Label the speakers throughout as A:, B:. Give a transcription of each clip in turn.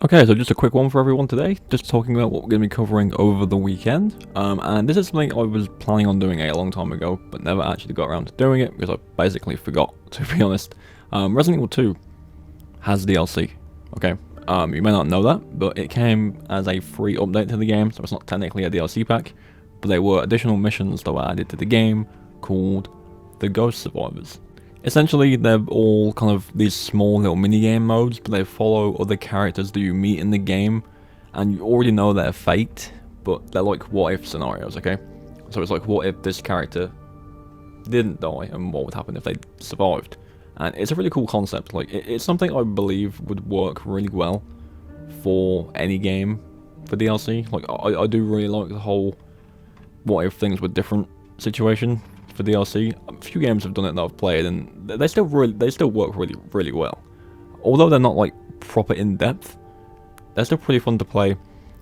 A: Okay, so just a quick one for everyone today, just talking about what we're going to be covering over the weekend, and this is something I was planning on doing a long time ago, but never actually got around to doing it, because I basically forgot, to be honest. Resident Evil 2 has DLC, okay? You may not know that, but it came as a free update to the game, so it's not technically a DLC pack, but there were additional missions that were added to the game, called the Ghost Survivors. Essentially, they're all kind of these small little mini-game modes, but they follow other characters that you meet in the game, and you already know their fate, but they're like what-if scenarios, okay? So it's like, what if this character didn't die, and what would happen if they survived? And it's a really cool concept. Like, it's something I believe would work really well for any game for DLC. Like, I do really like the whole what-if things were different situation for DLC. A few games have done it that I've played, and they still work really well. Although they're not like proper in depth, they're still pretty fun to play.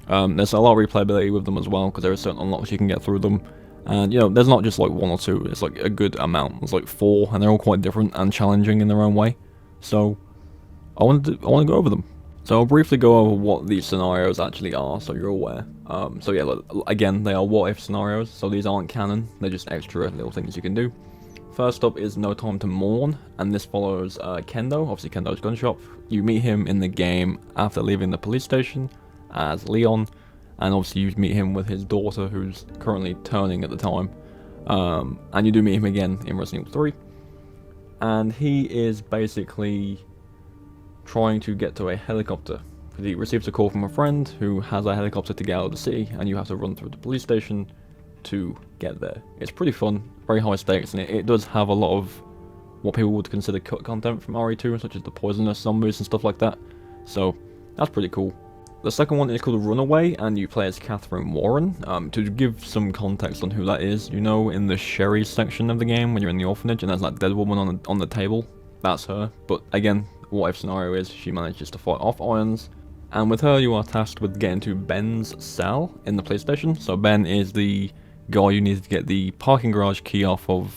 A: There's a lot of replayability with them as well, because there are certain unlocks you can get through them, and you know, there's not just like one or two. It's like a good amount. There's like 4, and they're all quite different and challenging in their own way. So I want to go over them. So I'll briefly go over what these scenarios actually are, so you're aware. So yeah, look, again, they are what-if scenarios, so these aren't canon, they're just extra little things you can do. First up is No Time To Mourn, and this follows Kendo, obviously Kendo's gun shop. You meet him in the game after leaving the police station as Leon, and obviously you meet him with his daughter, who's currently turning at the time. And you do meet him again in Resident Evil 3. And he is basically trying to get to a helicopter, because he receives a call from a friend who has a helicopter to get out of the city, and you have to run through the police station to get there. It's pretty fun, very high stakes, and it does have a lot of what people would consider cut content from RE2, such as the poisonous zombies and stuff like that, so that's pretty cool. The second one is called Runaway, and you play as Katherine Warren. To give some context on who that is, you know, in the Sherry section of the game when you're in the orphanage and there's that dead woman on the table, that's her. But again, what if scenario is she manages to fight off Irons, and with her you are tasked with getting to Ben's cell in the police station. So Ben is the guy you need to get the parking garage key off of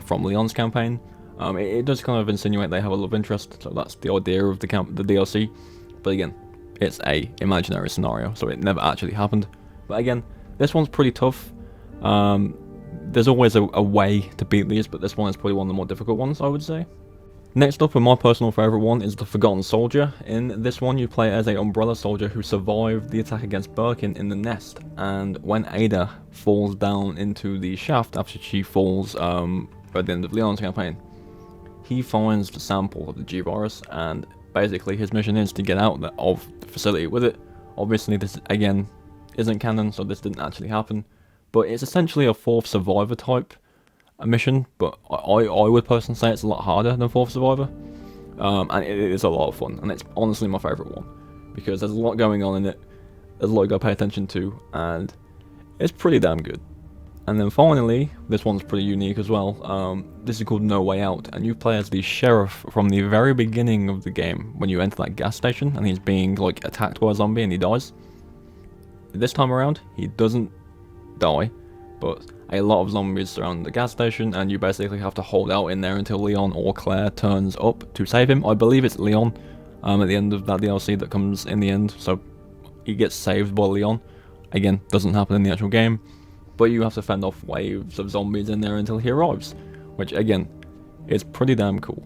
A: from Leon's campaign. It does kind of insinuate they have a love interest, so that's the idea of the DLC. But again, it's a imaginary scenario, so it never actually happened. But again, this one's pretty tough. There's always a way to beat these, but this one is probably one of the more difficult ones, I would say. Next up, and my personal favourite one, is the Forgotten Soldier. In this one, you play as an Umbrella soldier who survived the attack against Birkin in the nest, and when Ada falls down into the shaft after she falls at the end of Leon's campaign, he finds the sample of the G-Virus, and basically his mission is to get out of the facility with it. Obviously this, again, isn't canon, so this didn't actually happen, but it's essentially a Fourth Survivor type a mission, but I would personally say it's a lot harder than Fourth Survivor, and it is a lot of fun, and it's honestly my favourite one, because there's a lot going on in it, there's a lot you gotta pay attention to, and it's pretty damn good. And then finally, this one's pretty unique as well. This is called No Way Out, and you play as the sheriff from the very beginning of the game, when you enter that gas station, and he's being like attacked by a zombie and he dies. This time around, he doesn't die, but a lot of zombies surround the gas station, and you basically have to hold out in there until Leon or Claire turns up to save him. I believe it's Leon at the end of that DLC that comes in the end, so he gets saved by Leon. Again, doesn't happen in the actual game, but you have to fend off waves of zombies in there until he arrives, which again is pretty damn cool.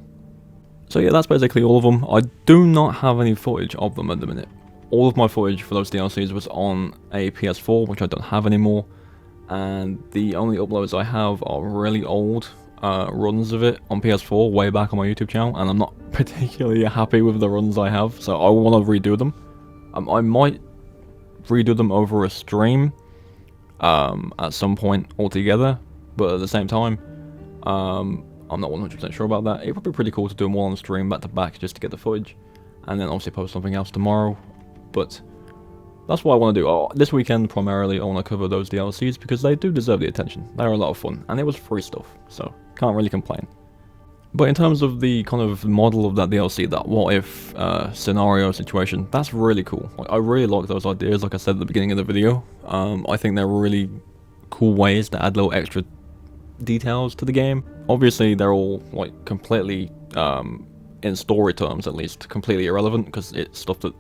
A: So yeah, that's basically all of them. I do not have any footage of them at the minute. All of my footage for those DLCs was on a PS4, which I don't have anymore, and the only uploads I have are really old runs of it on PS4 way back on my YouTube channel, and I'm not particularly happy with the runs I have, so I want to redo them. I might redo them over a stream at some point altogether, but at the same time, I'm not 100% sure about that. It would be pretty cool to do them all on stream back to back just to get the footage, and then obviously post something else tomorrow, but that's what I want to do. This weekend, primarily, I want to cover those DLCs because they do deserve the attention. They're a lot of fun, and it was free stuff, so can't really complain. But in terms of the kind of model of that DLC, that what-if scenario situation, that's really cool. Like, I really like those ideas, like I said at the beginning of the video. I think they're really cool ways to add little extra details to the game. Obviously, they're all like completely, in story terms at least, completely irrelevant, because it's stuff that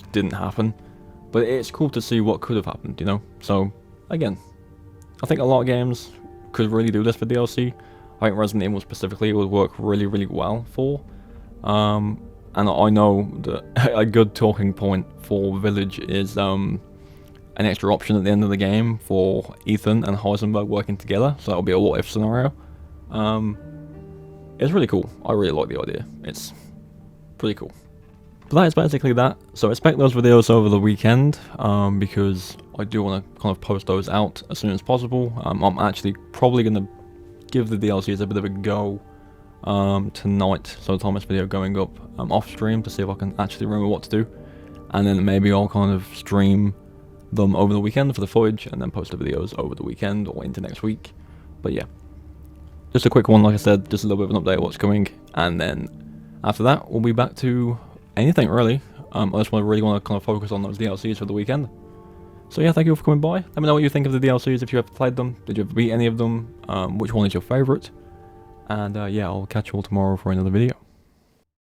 A: just didn't happen. But it's cool to see what could have happened, you know? So, again, I think a lot of games could really do this for DLC. I think Resident Evil specifically would work really, really well for. And I know that a good talking point for Village is an extra option at the end of the game for Ethan and Heisenberg working together. So that'll be a what-if scenario. It's really cool. I really like the idea. It's pretty cool. But that is basically that. So expect those videos over the weekend, because I do want to kind of post those out as soon as possible. I'm actually probably going to give the DLCs a bit of a go tonight, so the time this video going up off stream, to see if I can actually remember what to do. And then maybe I'll kind of stream them over the weekend for the footage, and then post the videos over the weekend or into next week. But yeah, just a quick one, like I said, just a little bit of an update of what's coming, and then after that we'll be back to anything really. I just really want to kind of focus on those DLCs for the weekend. So yeah, thank you for coming by. Let me know what you think of the DLCs, if you ever played them, did you ever beat any of them, which one is your favourite, and yeah, I'll catch you all tomorrow for another video.